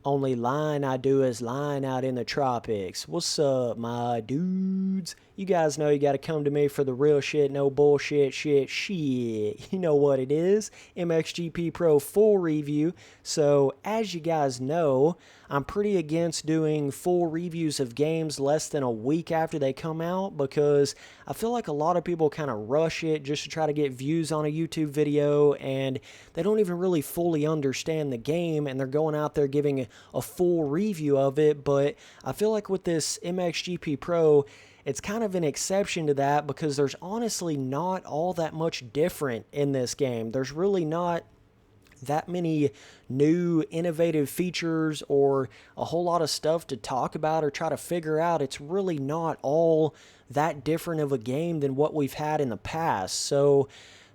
Only line I do is line out in the tropics. What's up, my dudes? You guys know you gotta come to me for the real shit, no bullshit shit. You know what it is. MXGP Pro full review. So, as you guys know, I'm pretty against doing full reviews of games less than a week after they come out because I feel like a lot of people kind of rush it just to try to get views on a YouTube video, and they don't even really fully understand the game, and they're going out there giving a full review of it. But I feel like with this MXGP Pro, it's kind of an exception to that because there's honestly not all that much different in this game. There's really not that many new innovative features or a whole lot of stuff to talk about or try to figure out. It's really not all that different of a game than what we've had in the past. So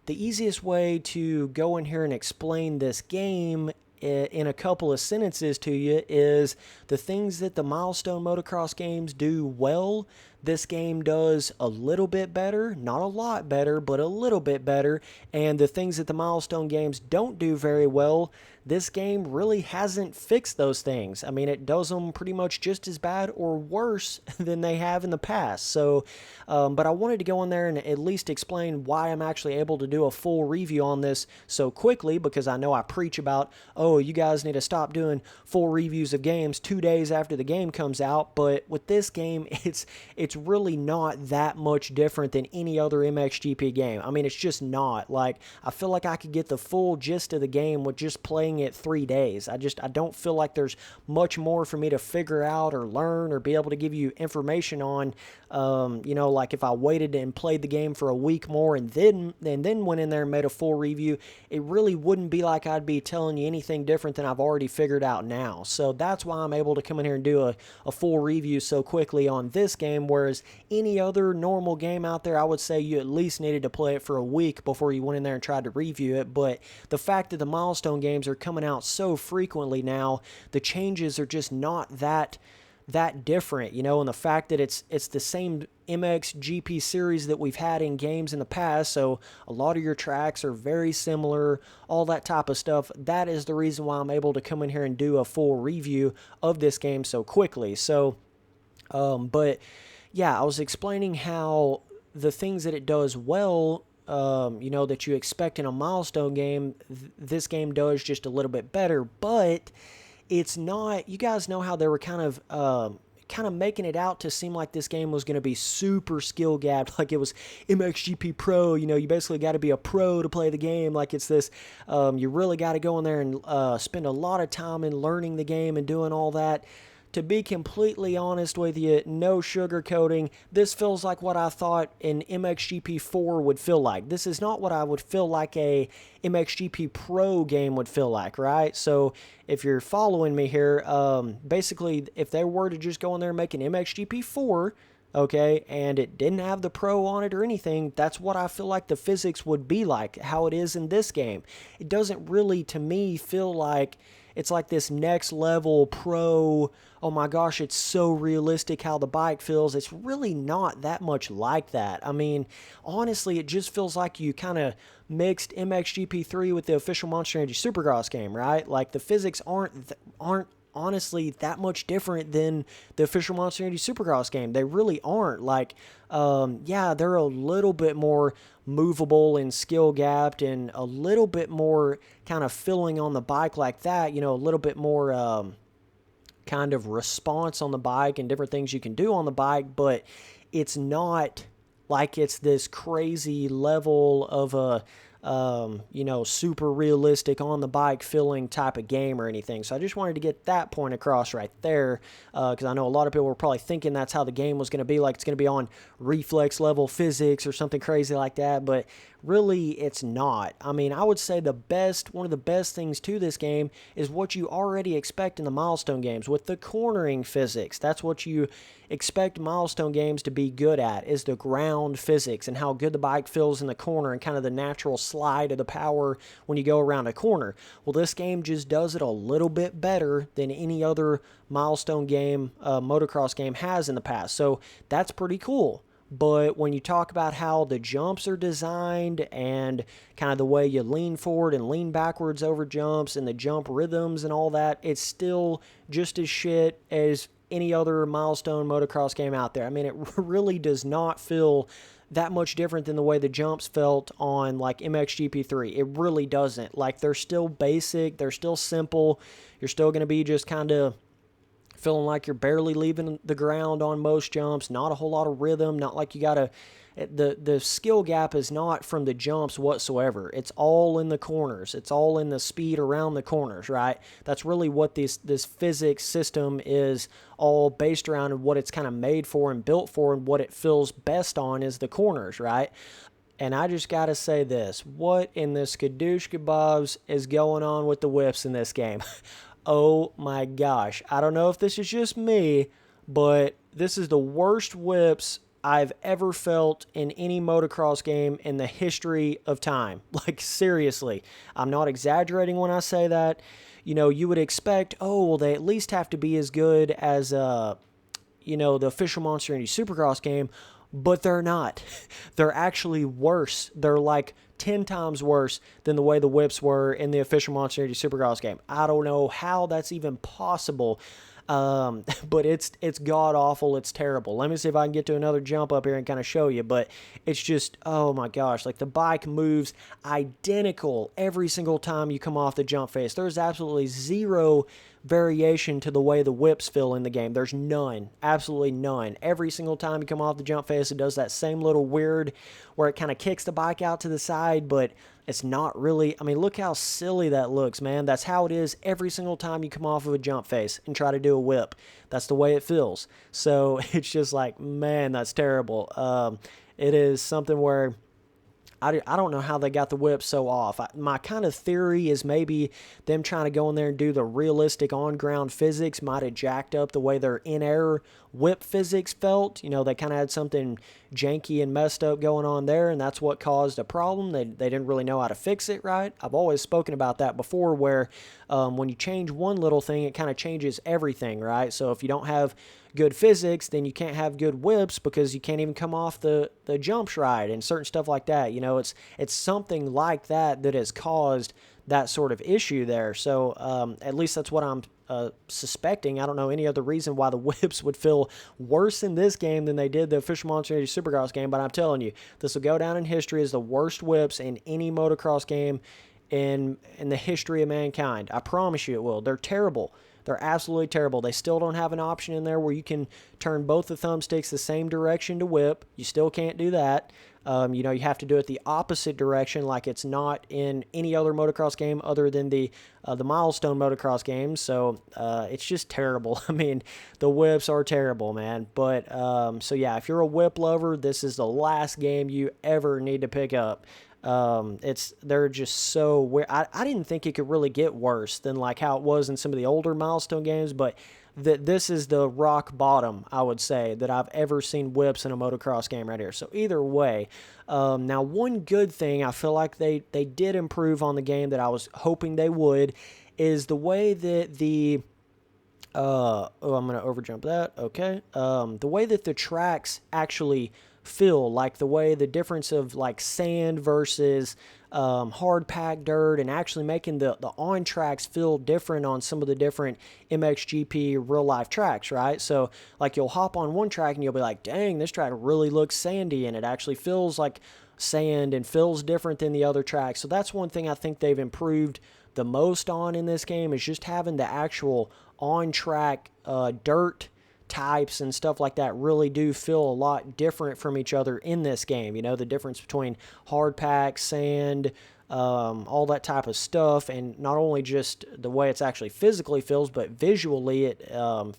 the easiest way to go in here and explain this game in a couple of sentences to you is the things that the milestone motocross games do well, this game does a little bit better, not a lot better, but a little bit better. And the things that the milestone games don't do very well, this game really hasn't fixed those things. I mean, it does them pretty much just as bad or worse than they have in the past. So, but I wanted to go in there and at least explain why I'm actually able to do a full review on this so quickly, because I know I preach about, oh, you guys need to stop doing full reviews of games 2 days after the game comes out. But with this game, it's really not that much different than any other MXGP game. I mean, it's just not. Like, I feel like I could get the full gist of the game with just playing it 3 days. I don't feel like there's much more for me to figure out or learn or be able to give you information on. Like if I waited and played the game for a week more and then went in there and made a full review, it really wouldn't be like I'd be telling you anything different than I've already figured out now. So that's why I'm able to come in here and do a full review so quickly on this game, whereas any other normal game out there, I would say you at least needed to play it for a week before you went in there and tried to review it. But the fact that the milestone games are coming out so frequently now, the changes are just not that different, and the fact that it's the same MXGP series that we've had in games in the past, so a lot of your tracks are very similar, all that type of stuff. That is the reason why I'm able to come in here and do a full review of this game so quickly. So, but yeah, I was explaining how the things that it does well, that you expect in a milestone game, this game does just a little bit better, but it's not. You guys know how they were kind of making it out to seem like this game was going to be super skill gapped, like it was MXGP Pro. You basically got to be a pro to play the game. Like it's this, you really got to go in there and spend a lot of time in learning the game and doing all that. To be completely honest with you, no sugarcoating, this feels like what I thought an MXGP 4 would feel like. This is not what I would feel like a MXGP Pro game would feel like, right? So if you're following me here, basically, if they were to just go in there and make an MXGP 4, okay, and it didn't have the Pro on it or anything, that's what I feel like the physics would be like, how it is in this game. It doesn't really, to me, feel like it's like this next level Pro, oh my gosh, it's so realistic how the bike feels. It's really not that much like that. I mean, honestly, it just feels like you kind of mixed MXGP3 with the official Monster Energy Supercross game, right? Like the physics aren't honestly that much different than the official Monster Energy Supercross game. They really aren't. Like, yeah, they're a little bit more movable and skill gapped and a little bit more kind of filling on the bike like that, a little bit more kind of response on the bike and different things you can do on the bike, but it's not like it's this crazy level of a super realistic on the bike feeling type of game or anything. So I just wanted to get that point across right there, because I know a lot of people were probably thinking that's how the game was going to be, like it's going to be on reflex level physics or something crazy like that, but really it's not. I mean, I would say one of the best things to this game is what you already expect in the milestone games with the cornering physics. That's what you expect milestone games to be good at, is the ground physics and how good the bike feels in the corner and kind of the natural slide of the power when you go around a corner. Well, this game just does it a little bit better than any other milestone game, motocross game has in the past. So that's pretty cool. But when you talk about how the jumps are designed and kind of the way you lean forward and lean backwards over jumps and the jump rhythms and all that, it's still just as shit as any other milestone motocross game out there. I mean, it really does not feel that much different than the way the jumps felt on like MXGP3. It really doesn't. Like, they're still basic, they're still simple. You're still going to be just kind of feeling like you're barely leaving the ground on most jumps, not a whole lot of rhythm, not like you got to, the skill gap is not from the jumps whatsoever. It's all in the corners. It's all in the speed around the corners, right? That's really what this physics system is all based around, and what it's kind of made for and built for, and what it feels best on is the corners, right? And I just got to say this. What in the skadoosh kebabs is going on with the whips in this game? Oh my gosh. I don't know if this is just me, but this is the worst whips I've ever felt in any motocross game in the history of time. Like, seriously. I'm not exaggerating when I say that. You know, you would expect, oh, well, they at least have to be as good as, the official Monster Energy Supercross game, but they're not. They're actually worse. They're like 10 times worse than the way the whips were in the official Monster Energy Supercross game. I don't know how that's even possible, but it's god-awful. It's terrible. Let me see if I can get to another jump up here and kind of show you, but it's just, oh my gosh, like the bike moves identical every single time you come off the jump face. There's absolutely zero variation to the way the whips feel in the game. There's none. Absolutely none. Every single time you come off the jump face, it does that same little weird where it kind of kicks the bike out to the side, but it's not really, I mean, look how silly that looks, man. That's how it is every single time you come off of a jump face and try to do a whip. That's the way it feels. So it's just like, man, that's terrible. It is something where I don't know how they got the whip so off. My kind of theory is maybe them trying to go in there and do the realistic on-ground physics might have jacked up the way their in-air whip physics felt. You know, they kind of had something janky and messed up going on there, and that's what caused a problem. They didn't really know how to fix it right. I've always spoken about that before, where when you change one little thing, it kind of changes everything, right? So if you don't have good physics, then you can't have good whips because you can't even come off the jumps right and certain stuff like that. You know, it's something like that that has caused that sort of issue there. So at least that's what I'm suspecting. I don't know any other reason why the whips would feel worse in this game than they did the official Monster Energy Supercross game, but I'm telling you, this will go down in history as the worst whips in any motocross game in the history of mankind. I promise you it will. They're terrible. They're absolutely terrible. They still don't have an option in there where you can turn both the thumbsticks the same direction to whip. You still can't do that. You have to do it the opposite direction, like it's not in any other motocross game other than the milestone motocross games. So it's just terrible. I mean, the whips are terrible, man. But so yeah, if you're a whip lover, this is the last game you ever need to pick up. They're just so weird. I didn't think it could really get worse than like how it was in some of the older milestone games, but this is the rock bottom, I would say, that I've ever seen whips in a motocross game right here. So either way, now one good thing I feel like they did improve on the game that I was hoping they would is the way that the I'm going to overjump that. Okay. The way that the tracks actually feel, like the way the difference of like sand versus hard packed dirt, and actually making the on tracks feel different on some of the different MXGP real life tracks, right? So like you'll hop on one track and you'll be like, dang, this track really looks sandy, and it actually feels like sand and feels different than the other tracks. So that's one thing I think they've improved the most on in this game, is just having the actual on track dirt types and stuff like that really do feel a lot different from each other in this game. You know, the difference between hard pack, sand, all that type of stuff, and not only just the way it's actually physically feels, but visually it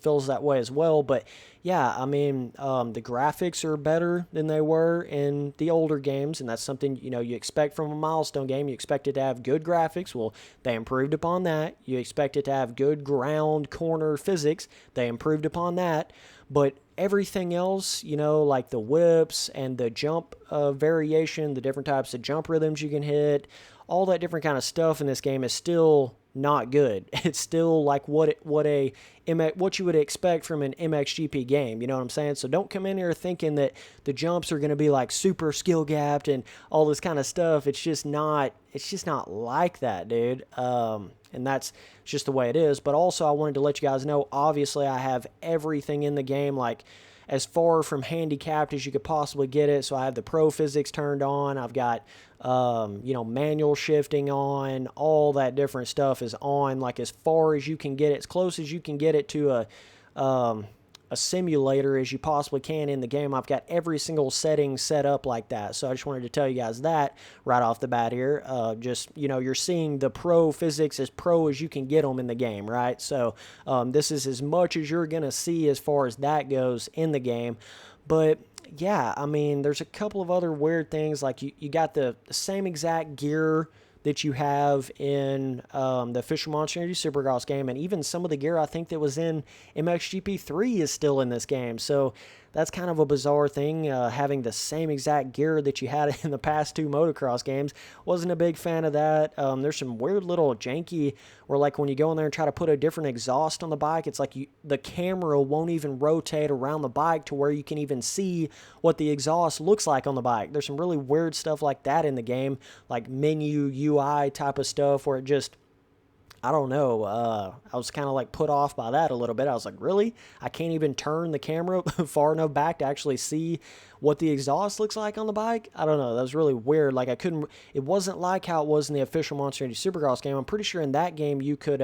feels that way as well. But yeah, I mean, the graphics are better than they were in the older games, and that's something, you expect from a milestone game. You expect it to have good graphics. Well, they improved upon that. You expect it to have good ground corner physics. They improved upon that. But everything else, like the whips and the jump variation, the different types of jump rhythms you can hit, all that different kind of stuff in this game is still not good. It's still like what you would expect from an MXGP game. You know what I'm saying? So don't come in here thinking that the jumps are going to be like super skill gapped and all this kind of stuff. It's just not. It's just not like that, dude. And that's just the way it is. But also, I wanted to let you guys know. Obviously, I have everything in the game like as far from handicapped as you could possibly get it. So I have the pro physics turned on. I've got, manual shifting on. All that different stuff is on, like as far as you can get it, as close as you can get it to a simulator as you possibly can in the game. I've got every single setting set up like that. So I just wanted to tell you guys that right off the bat here. You're seeing the pro physics as pro as you can get them in the game, right? So this is as much as you're going to see as far as that goes in the game. But yeah, I mean, there's a couple of other weird things. Like you got the same exact gear that you have in the Official Monster Energy Supercross game, and even some of the gear I think that was in MXGP 3 is still in this game. So that's kind of a bizarre thing, having the same exact gear that you had in the past 2 motocross games. Wasn't a big fan of that. There's some weird little janky where, like, when you go in there and try to put a different exhaust on the bike, it's like the camera won't even rotate around the bike to where you can even see what the exhaust looks like on the bike. There's some really weird stuff like that in the game, like menu UI type of stuff where it just, I don't know, I was kind of like put off by that a little bit. I was like, really? I can't even turn the camera far enough back to actually see what the exhaust looks like on the bike? I don't know. That was really weird. Like, it wasn't like how it was in the Official Monster Energy Supercross game. I'm pretty sure in that game you could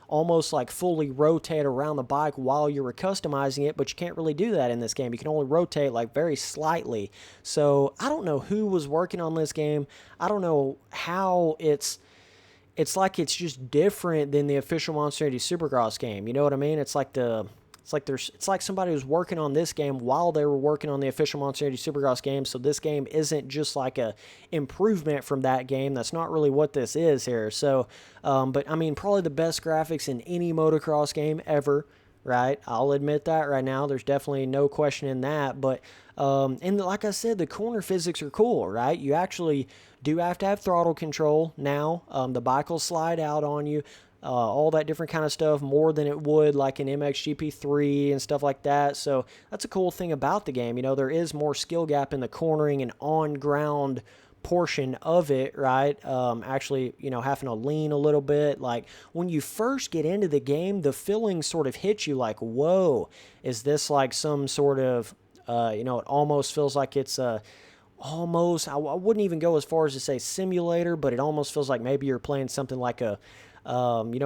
almost like fully rotate around the bike while you were customizing it, but you can't really do that in this game. You can only rotate like very slightly. So I don't know who was working on this game. I don't know how it's like it's just different than the Official Monster Energy Supercross game. You know what I mean? It's like somebody was working on this game while they were working on the Official Monster Energy Supercross game. So this game isn't just like a improvement from that game. That's not really what this is here. So, but I mean, probably the best graphics in any motocross game ever. Right, I'll admit that right now. There's definitely no question in that. But and like I said, the corner physics are cool, right? You actually do have to have throttle control now. The bike will slide out on you, all that different kind of stuff, more than it would like in MXGP3 and stuff like that. So that's a cool thing about the game. You know, there is more skill gap in the cornering and on-ground portion of it, right? Actually, having to lean a little bit. Like, when you first get into the game, the feeling sort of hits you like, whoa, is this like some sort of, it almost feels like it's almost, I wouldn't even go as far as to say simulator, but it almost feels like maybe you're playing something like a,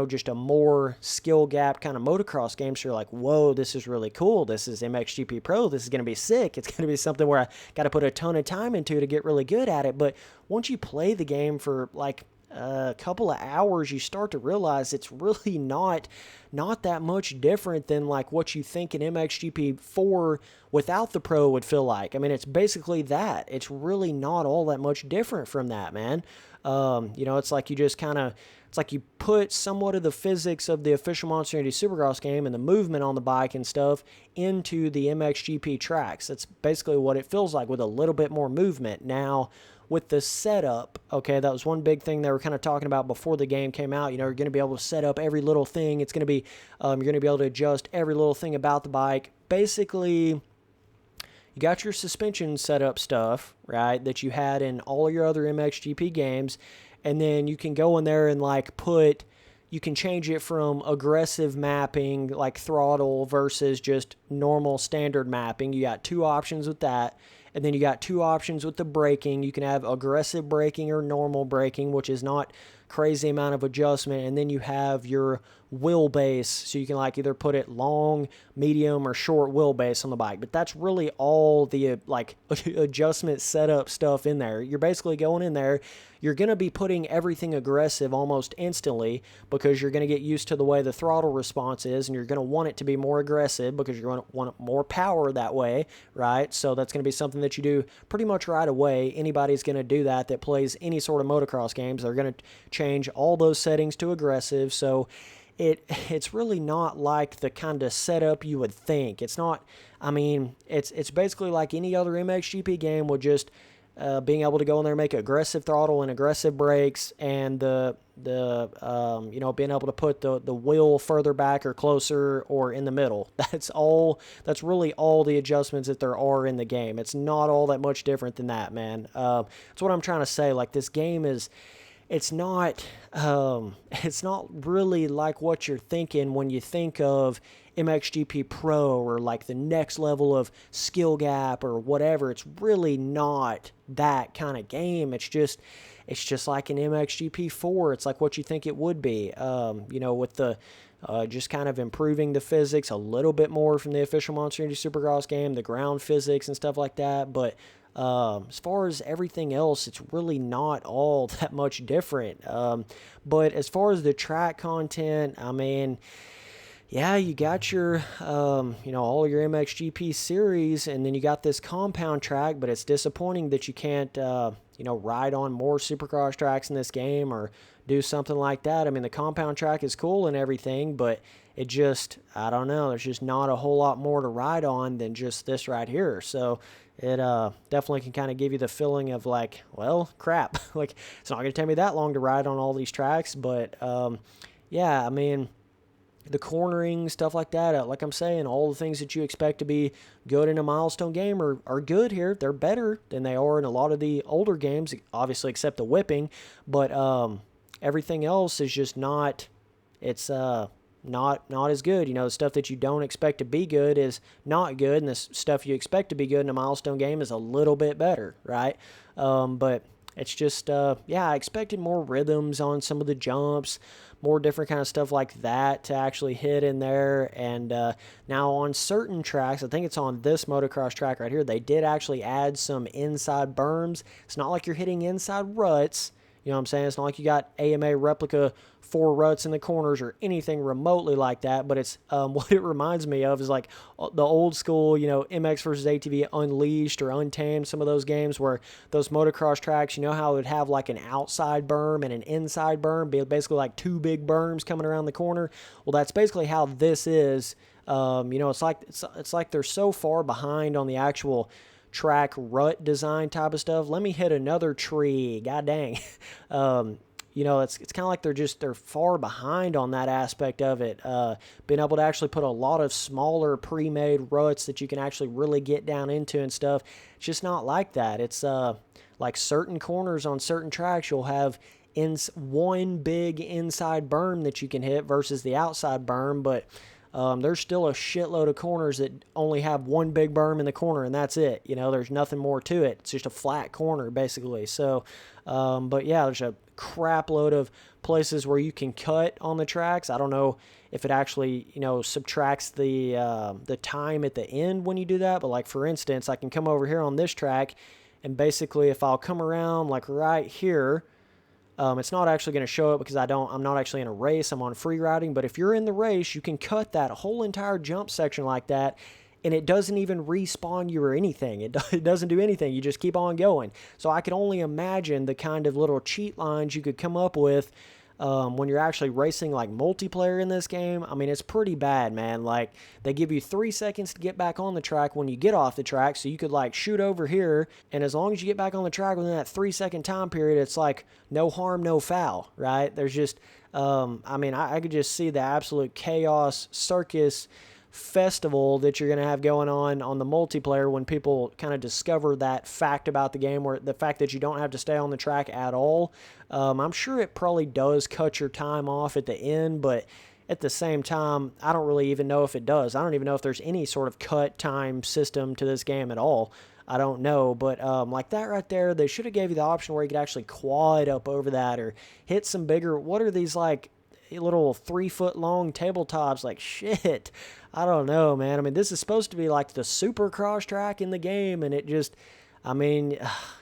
just a more skill gap kind of motocross game. So you're like, whoa, this is really cool. This is MXGP Pro. This is going to be sick. It's going to be something where I got to put a ton of time into to get really good at it. But once you play the game for like a couple of hours, you start to realize it's really not that much different than like what you think an MXGP 4 without the Pro would feel like. I mean, it's basically that. It's really not all that much different from that, man. It's like you just kind of, it's like you put somewhat of the physics of the Official Monster Energy Supercross game and the movement on the bike and stuff into the MXGP tracks. That's basically what it feels like, with a little bit more movement. Now, with the setup, okay, that was one big thing they were kind of talking about before the game came out. You're going to be able to set up every little thing. It's going to be, you're going to be able to adjust every little thing about the bike. Basically, you got your suspension setup stuff, right, that you had in all your other MXGP games, and then you can go in there and like you can change it from aggressive mapping, like throttle, versus just normal standard mapping. You got 2 options with that. And then you got 2 options with the braking. You can have aggressive braking or normal braking, which is not crazy amount of adjustment. And then you have your wheelbase, so you can like either put it long, medium, or short wheelbase on the bike. But that's really all the like adjustment setup stuff in there. You're basically going in there, you're going to be putting everything aggressive almost instantly, because you're going to get used to the way the throttle response is, and you're going to want it to be more aggressive because you're going to want more power that way, right? So that's going to be something that you do pretty much right away. Anybody's going to do that plays any sort of motocross games. They're going to change all those settings to aggressive. So it's really not like the kind of setup you would think. It's not, I mean, it's basically like any other MXGP game with just being able to go in there and make aggressive throttle and aggressive brakes, and being able to put the wheel further back or closer or in the middle. That's really all the adjustments that there are in the game. It's not all that much different than that, man. That's what I'm trying to say. Like, this game is, it's not really like what you're thinking when you think of MXGP Pro or like the next level of skill gap or whatever. It's really not that kind of game. It's just like an MXGP 4. It's like what you think it would be, with the just kind of improving the physics a little bit more from the official Monster Energy Supercross game, the ground physics and stuff like that. But as far as everything else, it's really not all that much different. But as far as the track content, I mean, yeah, you got your, all your MXGP series, and then you got this compound track, but it's disappointing that you can't, ride on more Supercross tracks in this game or do something like that. I mean, the compound track is cool and everything, but it just, I don't know, there's just not a whole lot more to ride on than just this right here. So it definitely can kind of give you the feeling of like, well, crap. Like, it's not going to take me that long to ride on all these tracks, but yeah, I mean, the cornering, stuff like that, like I'm saying, all the things that you expect to be good in a milestone game are good here. They're better than they are in a lot of the older games, obviously except the whipping, but everything else is just not, it's not as good. The stuff that you don't expect to be good is not good, and the stuff you expect to be good in a milestone game is a little bit better, right? But it's just, I expected more rhythms on some of the jumps, more different kind of stuff like that to actually hit in there. And now on certain tracks, I think it's on this motocross track right here, they did actually add some inside berms. It's not like you're hitting inside ruts. You know what I'm saying? It's not like you got AMA replica 4 ruts in the corners or anything remotely like that, but it's what it reminds me of is like the old school, MX versus ATV Unleashed or Untamed, some of those games where those motocross tracks, how it would have like an outside berm and an inside berm, basically like 2 big berms coming around the corner. Well, that's basically how this is. It's like they're so far behind on the actual track rut design type of stuff. Let me hit another tree. God dang. It's kind of like they're far behind on that aspect of it. Being able to actually put a lot of smaller pre-made ruts that you can actually really get down into and stuff. It's just not like that. It's like certain corners on certain tracks, you'll have one big inside berm that you can hit versus the outside berm, but there's still a shitload of corners that only have one big berm in the corner, and that's it. There's nothing more to it. It's just a flat corner, basically. So, but yeah, there's a crap load of places where you can cut on the tracks. I don't know if it actually, subtracts the time at the end when you do that. But like, for instance, I can come over here on this track, and basically if I'll come around like right here, it's not actually going to show it because I'm not actually in a race. I'm on free riding. But if you're in the race, you can cut that whole entire jump section like that, and it doesn't even respawn you or anything. It doesn't do anything. You just keep on going. So I can only imagine the kind of little cheat lines you could come up with when you're actually racing like multiplayer in this game. I mean, it's pretty bad, man. Like, they give you 3 seconds to get back on the track when you get off the track, so you could like shoot over here, and as long as you get back on the track within that 3-second time period, it's like no harm, no foul, right? There's just, I could just see the absolute chaos circus festival that you're going to have going on the multiplayer when people kind of discover that fact about the game, where the fact that you don't have to stay on the track at all. I'm sure it probably does cut your time off at the end, but at the same time, I don't really even know if it does. I don't even know if there's any sort of cut time system to this game at all. I don't know, but like that right there, they should have gave you the option where you could actually quad up over that or hit some bigger, what are these like little 3-foot long tabletops? Like, shit, I don't know, man. I mean, this is supposed to be like the Supercross track in the game, and it just,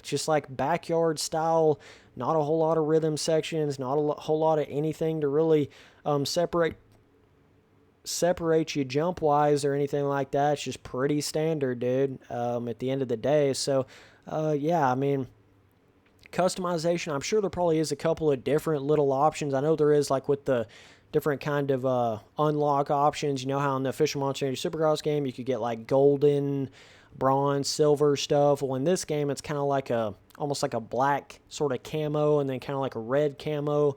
just like backyard style, not a whole lot of rhythm sections, not a whole lot of anything to really separate you jump wise or anything like that. It's just pretty standard, dude, at the end of the day. So customization, I'm sure there probably is a couple of different little options. I know there is, like with the different kind of unlock options. You know how in the official Monster Energy Supercross game you could get like golden, bronze, silver stuff. Well, in this game it's kind of like a almost like a black sort of camo and then kind of like a red camo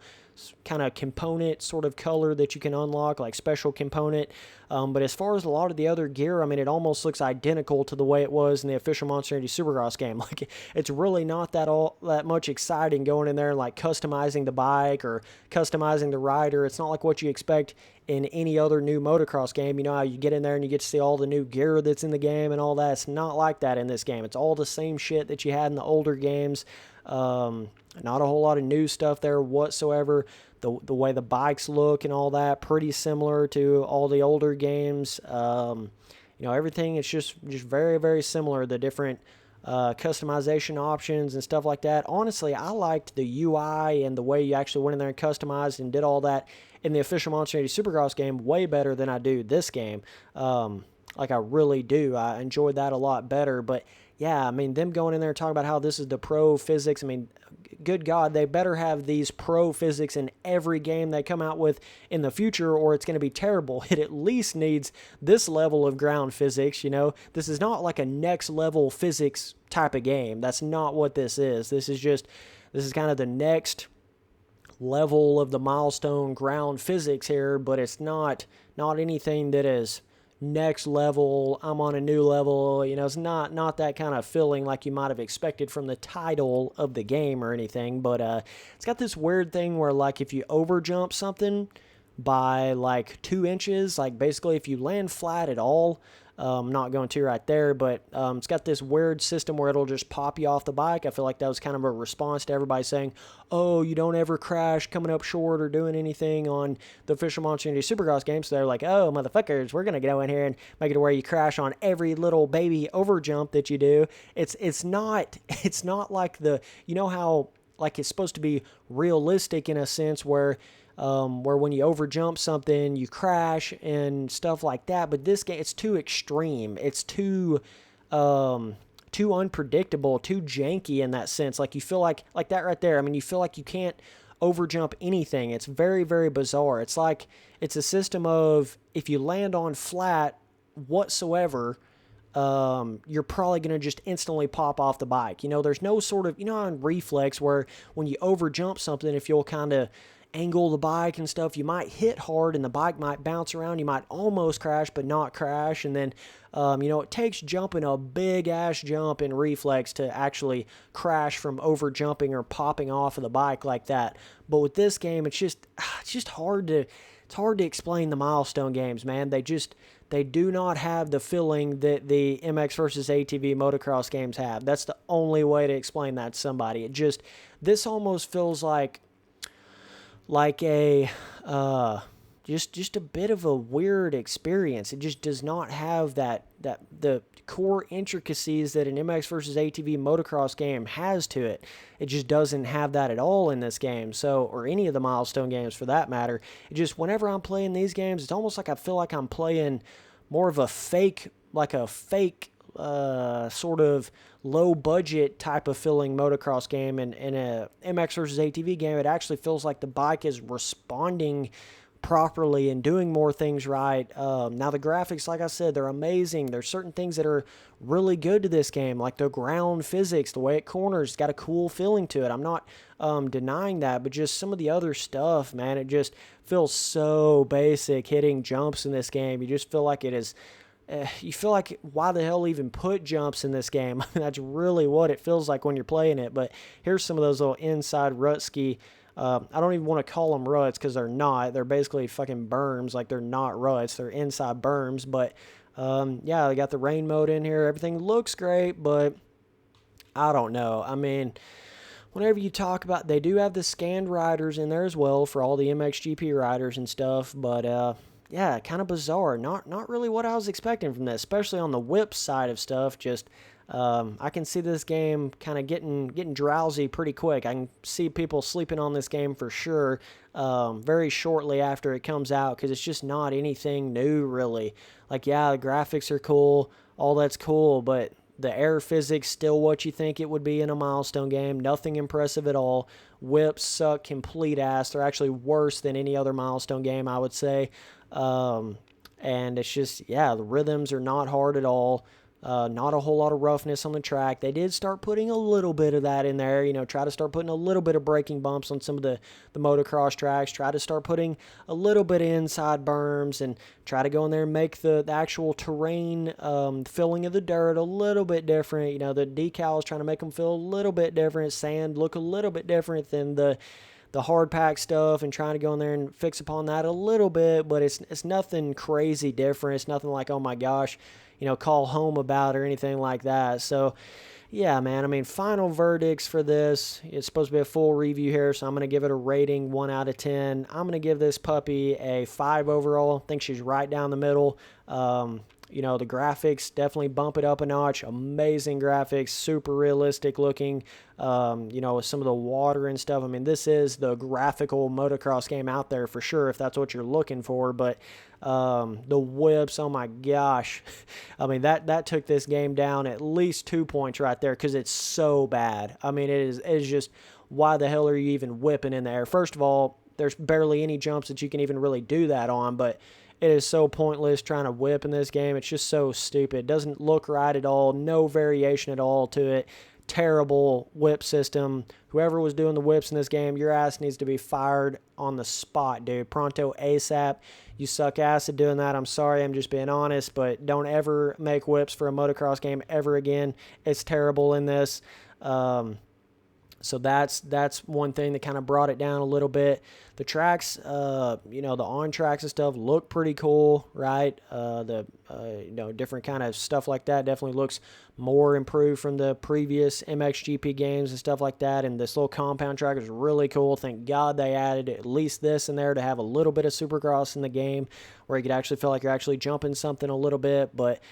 kind of component sort of color that you can unlock, like special component. But as far as a lot of the other gear, I mean, it almost looks identical to the way it was in the official Monster Energy Supercross game. Like, it's really not that much exciting going in there and like customizing the bike or customizing the rider. It's not like what you expect in any other new motocross game. You know how you get in there and you get to see all the new gear that's in the game and all that. It's not like that in this game. It's all the same shit that you had in the older games. Not a whole lot of new stuff there whatsoever. The way the bikes look and all that, pretty similar to all the older games. Everything is just very, very similar. The different customization options and stuff like that. Honestly, I liked the UI and the way you actually went in there and customized and did all that in the official Monster Energy Supercross game way better than I do this game. Like I really do. I enjoyed that a lot better. But yeah, I mean, them going in there and talking about how this is the pro physics. I mean, good God, they better have these pro physics in every game they come out with in the future, or it's going to be terrible. It at least needs this level of ground physics, you know? This is not like a next level physics type of game. That's not what this is. This is kind of the next level of the milestone ground physics here, but it's not anything that is next level, I'm on a new level. It's not that kind of feeling like you might have expected from the title of the game or anything. But it's got this weird thing where, like, if you overjump something by like 2 inches, like basically if you land flat at all, I'm not going to right there, but it's got this weird system where it'll just pop you off the bike. I feel like that was kind of a response to everybody saying, oh, you don't ever crash coming up short or doing anything on the official Monster Energy Supercross game. So they're like, oh, motherfuckers, we're going to go in here and make it to where you crash on every little baby overjump that you do. It's not like how like it's supposed to be realistic in a sense where when you overjump something, you crash and stuff like that. But this game, it's too extreme. It's too unpredictable, too janky in that sense. Like you feel like that right there. I mean, you feel like you can't overjump anything. It's very, very bizarre. It's like it's a system of if you land on flat whatsoever, you're probably going to just instantly pop off the bike. There's no sort of, on reflex where when you overjump something, if you'll kind of angle the bike and stuff, you might hit hard and the bike might bounce around. You might almost crash but not crash. And then it takes jumping a big ass jump in reflex to actually crash from over jumping or popping off of the bike like that. But with this game, it's just hard to explain the milestone games, man. They do not have the feeling that the MX versus ATV motocross games have. That's the only way to explain that to somebody. This almost feels like a just a bit of a weird experience. It just does not have that the core intricacies that an MX versus ATV motocross game has to it. It just doesn't have that at all in this game. So, or any of the milestone games for that matter. It just, whenever I'm playing these games, it's almost like I feel like I'm playing more of a fake sort of low budget type of feeling motocross game. And in a MX versus ATV game, it actually feels like the bike is responding properly and doing more things right. Now the graphics, like I said, they're amazing. There's certain things that are really good to this game, like the ground physics, the way it corners, it's got a cool feeling to it. I'm not denying that, but just some of the other stuff, man, it just feels so basic hitting jumps in this game. You just feel like it is you feel like, why the hell even put jumps in this game? I mean, that's really what it feels like when you're playing it. But here's some of those little inside rut ski. I don't even want to call them ruts because they're not. They're basically fucking berms. Like, they're not ruts. They're inside berms. But, yeah, they got the rain mode in here. Everything looks great, but I don't know. I mean, whenever you talk about, they do have the scanned riders in there as well for all the MXGP riders and stuff. But, yeah, kind of bizarre. Not really what I was expecting from this, especially on the whip side of stuff. Just I can see this game kind of getting drowsy pretty quick. I can see people sleeping on this game for sure very shortly after it comes out, because it's just not anything new, really. Like, yeah, the graphics are cool, all that's cool, but the air physics still what you think it would be in a milestone game. Nothing impressive at all. Whips suck complete ass. They're actually worse than any other milestone game, I would say. And it's just, yeah, the rhythms are not hard at all. Not a whole lot of roughness on the track. They did start putting a little bit of that in there, try to start putting a little bit of braking bumps on some of the motocross tracks, try to start putting a little bit of inside berms, and try to go in there and make the actual terrain, filling of the dirt a little bit different. The decals, trying to make them feel a little bit different, sand look a little bit different than the hard pack stuff, and trying to go in there and fix upon that a little bit, but it's nothing crazy different. It's nothing like, oh my gosh, call home about or anything like that. So yeah, man, I mean, final verdicts for this. It's supposed to be a full review here, so I'm going to give it a rating 1 out of 10. I'm going to give this puppy a 5 overall. I think she's right down the middle. The graphics definitely bump it up a notch. Amazing graphics, super realistic looking. With some of the water and stuff. I mean, this is the graphical motocross game out there for sure, if that's what you're looking for. But the whips, oh my gosh. I mean, that took this game down at least 2 points right there, because it's so bad. I mean, it is just, why the hell are you even whipping in the air? First of all, there's barely any jumps that you can even really do that on, but it is so pointless trying to whip in this game. It's just so stupid. It doesn't look right at all. No variation at all to it. Terrible whip system. Whoever was doing the whips in this game, your ass needs to be fired on the spot, dude. Pronto ASAP. You suck ass at doing that. I'm sorry. I'm just being honest, but don't ever make whips for a motocross game ever again. It's terrible in this. So that's one thing that kind of brought it down a little bit. The tracks, the on tracks and stuff look pretty cool, right? Different kind of stuff like that definitely looks more improved from the previous MXGP games and stuff like that. And this little compound track is really cool. Thank God they added at least this in there to have a little bit of Supercross in the game, where you could actually feel like you're actually jumping something a little bit. But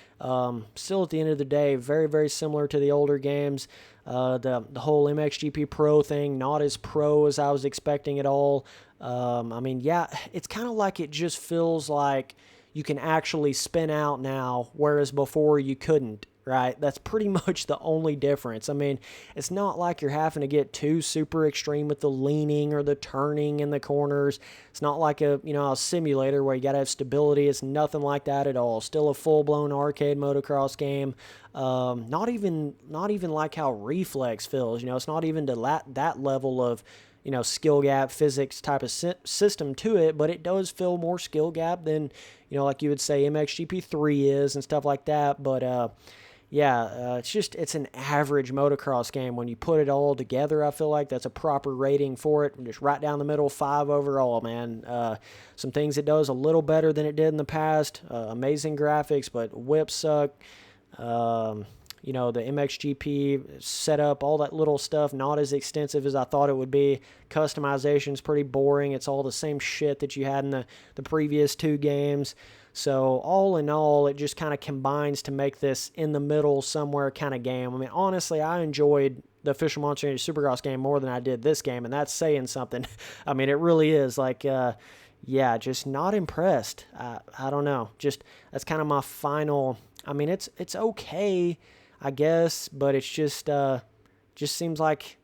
still, at the end of the day, very, very similar to the older games. The whole MXGP Pro thing, not as pro as I was expecting at all. It's kind of like, it just feels like you can actually spin out now, whereas before you couldn't, right? That's pretty much the only difference. I mean, it's not like you're having to get too super extreme with the leaning or the turning in the corners. It's not like a simulator where you got to have stability. It's nothing like that at all. Still a full-blown arcade motocross game. Not even like how Reflex feels. It's not even to that level of skill gap physics type of system to it, but it does feel more skill gap than like you would say MXGP3 is and stuff like that. But it's an average motocross game. When you put it all together, I feel like that's a proper rating for it. Just right down the middle, 5 overall, man. Some things it does a little better than it did in the past. Amazing graphics, but whips suck. The MXGP setup, all that little stuff, not as extensive as I thought it would be. Customization's pretty boring. It's all the same shit that you had in the previous 2 games. So all in all, it just kind of combines to make this in the middle somewhere kind of game. I mean, honestly, I enjoyed the Official Monster Energy Supercross game more than I did this game, and that's saying something. I mean, it really is. Just not impressed. I don't know. Just, that's kind of my final. I mean, it's okay, I guess, but it's just seems like,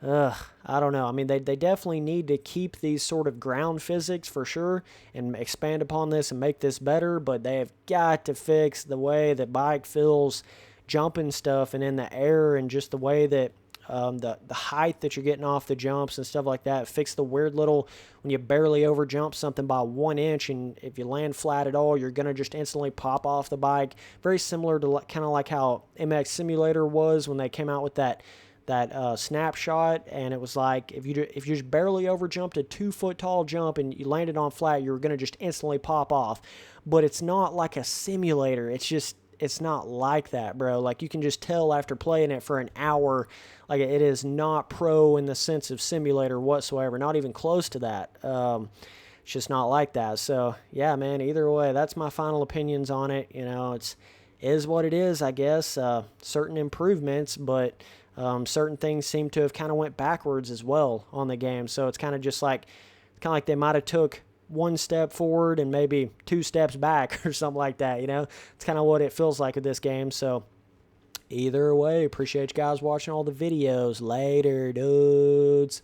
I don't know. I mean, they definitely need to keep these sort of ground physics for sure and expand upon this and make this better, but they have got to fix the way the bike feels jumping stuff and in the air, and just the way that the height that you're getting off the jumps and stuff like that. Fix the weird little, when you barely over jump something by 1 inch, and if you land flat at all, you're going to just instantly pop off the bike. Very similar to kind of like how MX Simulator was when they came out with that snapshot, and it was like if you just barely over jumped a 2-foot tall jump and you landed on flat, you were going to just instantly pop off. But it's not like a simulator. It's not like that, bro. Like, you can just tell after playing it for an hour, like, it is not pro in the sense of simulator whatsoever. Not even close to that. It's just not like that. So yeah, man, either way, that's my final opinions on it. It is what it is, I guess. Certain improvements, but certain things seem to have kind of went backwards as well on the game. So it's kind of like they might have took 1 step forward and maybe 2 steps back or something like that. It's kind of what it feels like with this game. So either way, appreciate you guys watching all the videos. Later, dudes.